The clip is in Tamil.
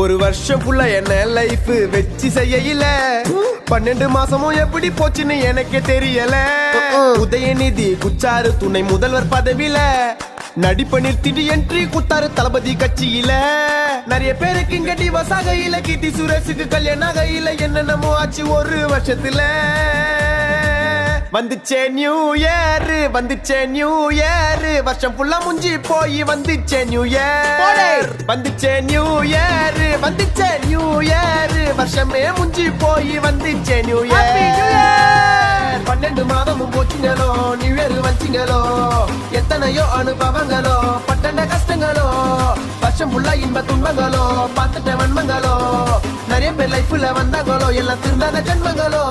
ஒரு வருஷம் ஃபுல்லா என்ன லைஃப் வெச்சு செய்யல 12 மாசமும் எப்படி போச்சுன்னு எனக்கே தெரியல. உதயநிதி குச்சாரு துணை முதல்வர் பதவியில, நடிப்ப நிறுத்திட்டு என்ட்ரி குத்தாரு தளபதி கட்சியில. நிறைய பேருக்கு இங்க டிவோர்ஸ் ஆகையில, கீர்த்தி சுரேஷுக்கு கல்யாணம் ஆகையில, என்னென்னமோ ஆச்சு ஒரு வருஷத்துல. வந்துச்சே நியூ இயர், வந்துச்சே நியூ இயர், வருஷம் ஃபுல்லா முஞ்சி போய் வந்துச்சே நியூ இயர். வந்துச்சே நியூ இயர், வந்துச்சே நியூ இயர், வருஷமே முஞ்சி போய் வந்துச்சே நியூ இயர். 12 மாதமும் போச்சுங்களோ, நியூ இயர் வச்சிங்களோ, எத்தனையோ அனுபவங்களோ, பட்டண்ட கஷ்டங்களோ, வருஷம் ஃபுல்லா இன்ப துன்பங்களோ, பார்த்துட்ட வன்மங்களோ, நிறைய பேர் லைஃப்ல வந்தாங்களோ, எல்லாம் திருந்தாத ஜென்மங்களோ.